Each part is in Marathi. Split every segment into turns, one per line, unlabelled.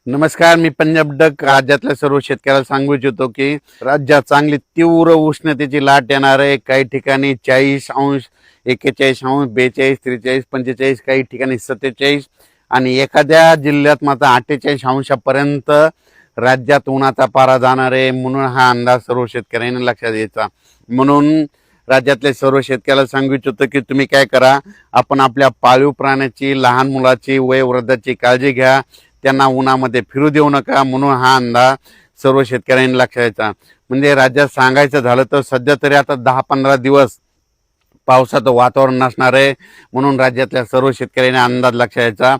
नमस्कार, मी पंजाब डक राज्यातल्या सर्व शेतकऱ्याला सांगू इच्छितो की राज्यात चांगली तीव्र उष्णतेची लाट येणार आहे। काही ठिकाणी 40°, 41°, 42, 43, 45, काही ठिकाणी 47 आणि एखाद्या जिल्ह्यात मात्र 48°पर्यंत राज्यात उन्हाचा पारा जाणार आहे। म्हणून हा अंदाज सर्व शेतकऱ्यांनी लक्षात घ्यायचा। म्हणून राज्यातले सर्व शेतकऱ्याला सांगू इच्छितो की तुम्ही काय करा, आपण आपल्या पाळीव प्राण्याची, लहान मुलाची, वयोवृद्धाची काळजी घ्या, त्यांना उन्हामध्ये फिरू देऊ नका। म्हणून हा अंदाज सर्व शेतकऱ्यांनी लक्षात घ्यायचा। म्हणजे राज्यात सांगायचं झालं तर सध्या तरी आता 10-15 दिवस पावसाचं वातावरण नसणार आहे। म्हणून राज्यातल्या सर्व शेतकऱ्यांनी अंदाज लक्षात घ्यायचा।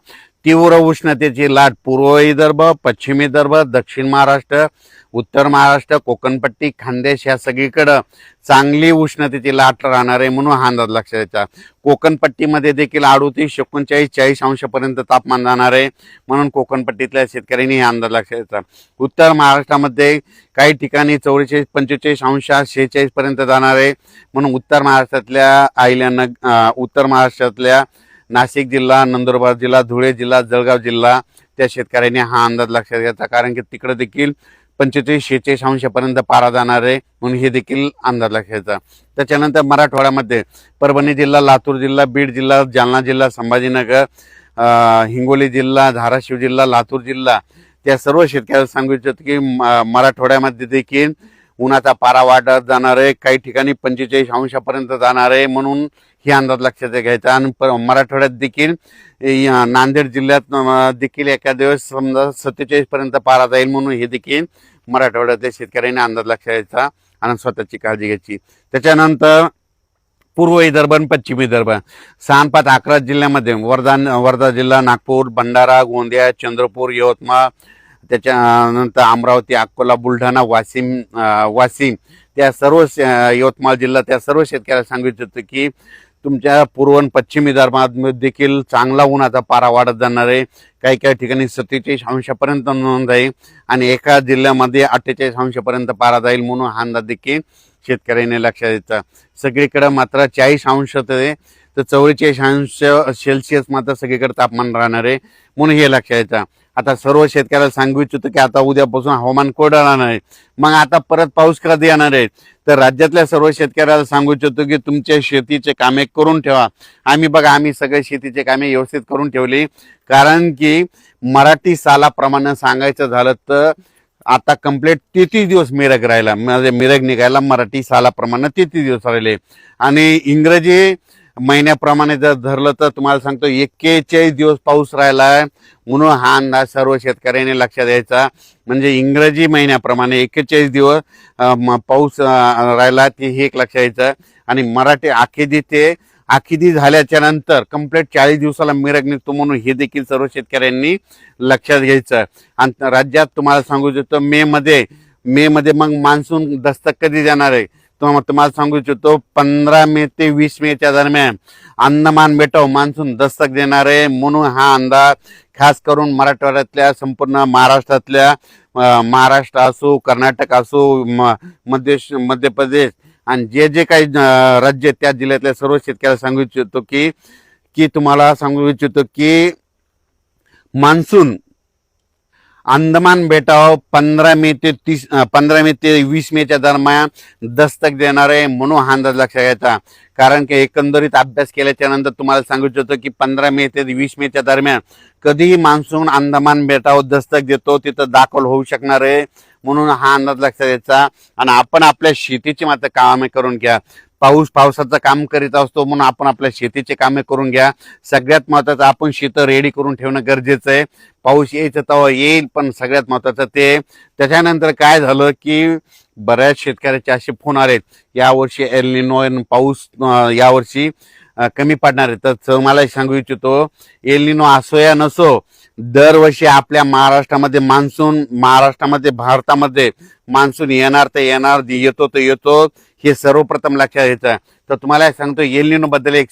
तीव्र उष्णतेची लाट पूर्व विदर्भ, पश्चिम विदर्भ, दक्षिण महाराष्ट्र, उत्तर महाराष्ट्र, कोकणपट्टी, खानदेश या सगळीकडे चांगली उष्णतेची लाट राहणार आहे। म्हणून हा अंदाज लक्षात घ्यायचा। कोकणपट्टीमध्ये देखील 38, 39, 40°पर्यंत तापमान जाणार आहे। म्हणून कोकणपट्टीतल्या शेतकऱ्यांनी हा अंदाज लक्षात घ्यायचा। उत्तर महाराष्ट्रामध्ये काही ठिकाणी 44, 45°, 46पर्यंत जाणार आहे। म्हणून उत्तर महाराष्ट्रातल्या उत्तर महाराष्ट्रातल्या नाशिक जिल्हा, नंदुरबार जिल्हा, धुळे जिल्हा, जळगाव जिल्हा त्या शेतकऱ्यांनी हा अंदाज लक्षात घ्यायचा। कारण की तिकडे देखील 45, 46°पर्यंत पारा जाणार आहे। म्हणून हे देखील अंदाज लक्षात घ्यायचा। त्याच्यानंतर मराठवाड्यामध्ये परभणी जिल्हा, लातूर जिल्हा, बीड जिल्हा, जालना जिल्हा, संभाजीनगर, हिंगोली जिल्हा, धाराशिव जिल्हा, लातूर जिल्हा त्या सर्व शेतकऱ्यांना सांगू इच्छितो की मराठवाड्यामध्ये देखील उन्हाचा पारा वाढत जाणार आहे। काही ठिकाणी 45°पर्यंत जाणार आहे। म्हणून हे अंदाज लक्षात घ्यायचा। आणि मराठवाड्यात देखील नांदेड जिल्ह्यात देखील एका दिवस समजा 47पर्यंत पारा जाईल। म्हणून हे देखील मराठवाड्यातल्या शेतकऱ्यांनी अंदाज लक्षात घ्यायचा आणि स्वतःची काळजी घ्यायची। त्याच्यानंतर पूर्व विदर्भ आणि पश्चिम विदर्भ 6-5-11 जिल्ह्यामध्ये वर्धा जिल्हा, नागपूर, भंडारा, गोंदिया, चंद्रपूर, यवतमाळ, त्याच्यानंतर अमरावती, अकोला, बुलढाणा, वाशिम त्या सर्व यवतमाळ जिल्हा त्या सर्व शेतकऱ्याला सांगू इच्छितो की तुमच्या पूर्व आणि पश्चिम विदर्भात देखील चांगला उन्हाचा पारा वाढत जाणार आहे। काही काही ठिकाणी 47°पर्यंत नोंद जाईल आणि एका जिल्ह्यामध्ये 48°पर्यंत पारा जाईल। म्हणून हा अंदाज देखील शेतकऱ्यांनी लक्षात द्यायचा। सगळीकडे मात्र 40° ते 44°C मात्र सगळीकडे तापमान राहणार आहे। म्हणून हे लक्षात द्यायचं। आता सर्व शेतकऱ्याला सांगू इच्छितो की आता उद्यापासून हवामान कोरडं राहणार आहे। मग आता परत पाऊस कधी येणार आहे, तर राज्यातल्या सर्व शेतकऱ्याला सांगू इच्छितो की तुमच्या शेतीचे कामे करून ठेवा। आम्ही सगळे शेतीचे कामे व्यवस्थित करून ठेवली। कारण की मराठी सालाप्रमाणे सांगायचं झालं तर आता कंप्लीट 33 दिवस मिरग राहिला, म्हणजे मिरग निघायला मराठी सालाप्रमाणे 33 दिवस राहिले। आणि इंग्रजी महिन्याप्रमाणे जर धरलं तर तुम्हाला सांगतो 41 दिवस पाऊस राहिला आहे। म्हणून हा अंदाज सर्व शेतकऱ्यांनी लक्षात द्यायचा। म्हणजे इंग्रजी महिन्याप्रमाणे 41 दिवस पाऊस राहिला ते हे एक लक्षात द्यायचं। आणि मराठी आखिदी झाल्याच्या नंतर कंप्लीट 40 दिवसाला मिरग निघतो। म्हणून हे देखील सर्व शेतकऱ्यांनी लक्षात घ्यायचं। आणि राज्यात तुम्हाला सांगू इच्छितो मे मध्ये मग मान्सून दस्तक कधी देणार आहे, तुम्हाला सांगू इच्छितो 15 मे ते 20 मेच्या दरम्यान अंदमान बेटावर मान्सून दस्तक देणार आहे। म्हणून हा अंदाज खास करून मराठवाड्यातल्या संपूर्ण महाराष्ट्रातल्या महाराष्ट्र असो, कर्नाटक असो, मध्य प्रदेश आणि जे काही राज्य त्या जिल्ह्यातल्या सर्व शेतकऱ्याला सांगू इच्छितो की तुम्हाला सांगू इच्छितो की मान्सून अंदमान बेटावर 15 मे ते 20 मेच्या दरम्यान दस्तक देणार आहे। म्हणून हा अंदाज लक्षात घ्यायचा। कारण की एकंदरीत अभ्यास केल्याच्या नंतर तुम्हाला सांगू इच्छितो की 15 मे ते 20 मेच्या दरम्यान कधीही मान्सून अंदमान बेटावर दस्तक देतो, तिथं दाखल होऊ शकणार आहे। म्हणून हा अंदाज लक्षात घ्यायचा। आणि आपण आपल्या शेतीची मात्र कामे करून घ्या। पावसाचं काम करीत असतो, म्हणून आपण आपल्या शेतीचे कामे करून घ्या। सगळ्यात महत्त्वाचं आपण शेत रेडी करून ठेवणं गरजेचं आहे। पाऊस यायचं तेव्हा येईल, पण सगळ्यात महत्त्वाचं ते त्याच्यानंतर काय झालं की बऱ्याच शेतकऱ्याचे असे फोन आलेत यावर्षी एल निनो पाऊस यावर्षी कमी पडणार आहे। तर मला सांगू इच्छितो एल निनो असो या नसो, दरवर्षी आपल्या महाराष्ट्रामध्ये भारतामध्ये मान्सून येणार तर येणार, येतो हे सर्वप्रथम लक्षात घ्यायचं। तर तुम्हाला सांगतो एल निनो बद्दल एक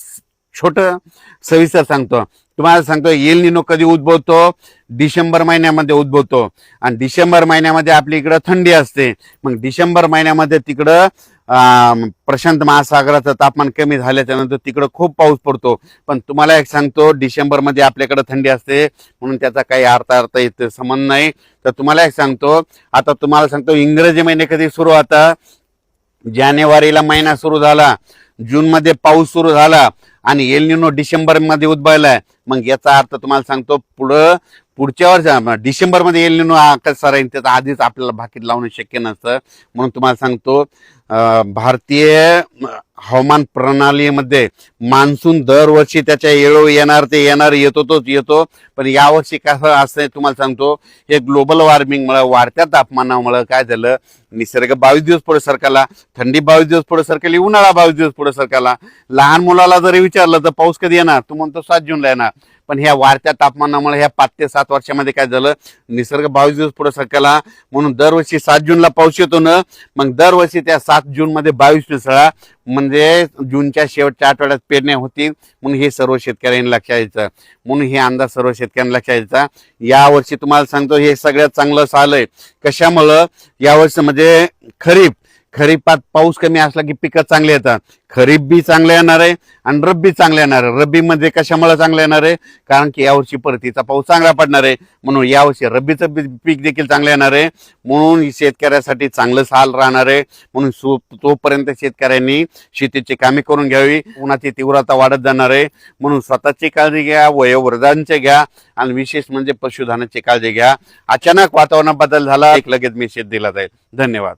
छोटं सविस्तर सांगतो। तुम्हाला सांगतो एल निनो कधी उद्भवतो, डिसेंबर महिन्यामध्ये उद्भवतो। आणि डिसेंबर महिन्यामध्ये आपल्या इकडं थंडी असते। मग डिसेंबर महिन्यामध्ये तिकडं प्रशांत महासागराचं तापमान कमी झाल्याच्या नंतर तिकडं खूप पाऊस पडतो. पण तुम्हाला एक सांगतो, डिसेंबरमध्ये आपल्याकडे थंडी असते म्हणून त्याचा काही अर्थ इथे संबंध नाही. तर तुम्हाला एक सांगतो, आता तुम्हाला सांगतो, इंग्रजी महिने कधी सुरू होता? जानेवारीला महिना सुरू झाला, जूनमध्ये पाऊस सुरू झाला आणि एल निनो डिसेंबरमध्ये उद्भवलाय. मग याचा अर्थ तुम्हाला सांगतो, पुढच्या वर्षी डिसेंबरमध्ये एल निनो कसा राहील त्याचा आधीच आपल्याला भाकीत लावणं शक्य नसतं. म्हणून तुम्हाला सांगतो, भारतीय हवामान प्रणालीमध्ये मान्सून दरवर्षी त्याच्या वेळोवेळी येणार, ते येणार, येतो. पण यावर्षी कसं असं तुम्हाला सांगतो, हे ग्लोबल वॉर्मिंगमुळे, वाढत्या तापमानामुळे काय झालं, निसर्ग 22 दिवस पुढे सरकला, थंडी 22 दिवस पुढे सरकली, उन्हाळा 22 दिवस पुढे सरकला. लहान मुलाला जरी विचारलं तर पाऊस कधी येणार, तो म्हणतो 7 जूनला येणार. पण ह्या वाढत्या तापमानामुळे ह्या 5 ते 7 वर्षामध्ये काय झालं, निसर्ग 22 दिवस पुढे सरकला. म्हणून दरवर्षी 7 जूनला पाऊस येतो ना, मग दरवर्षी त्या 7 जून मध्ये 22 मिसळा, म्हणजे जूनच्या शेवटच्या आठवड्यात पेरण्या होतील. म्हणून हे सर्व शेतकऱ्यांनी लक्षात यायचं, म्हणून हे अंदाज सर्व शेतकऱ्यांना लक्षात यायचा. यावर्षी तुम्हाला सांगतो, हे सगळ्यात चांगलं आलंय. कशामुळं? यावर्षी म्हणजे खरीपात पाऊस कमी असला की पिकं चांगले येतात. खरीप बी चांगलं येणार आहे आणि रब्बी चांगलं येणार आहे. रब्बी मध्ये कशामुळे चांगलं येणार आहे? कारण की यावर्षी परतीचा पाऊस चांगला पडणार आहे, म्हणून यावर्षी रब्बीचं पीक देखील चांगलं येणार आहे. म्हणून शेतकऱ्यासाठी चांगलं साल राहणार आहे. म्हणून तोपर्यंत शेतकऱ्यांनी शेतीची कामे करून घ्यावी. उन्हाची तीव्रता वाढत जाणार आहे, म्हणून स्वतःची काळजी घ्या, वयोवृद्धांची घ्या आणि विशेष म्हणजे पशुधनाची काळजी घ्या. अचानक वातावरणात बदल झाला, एक लगेच मेसेज दिला जाईल. धन्यवाद.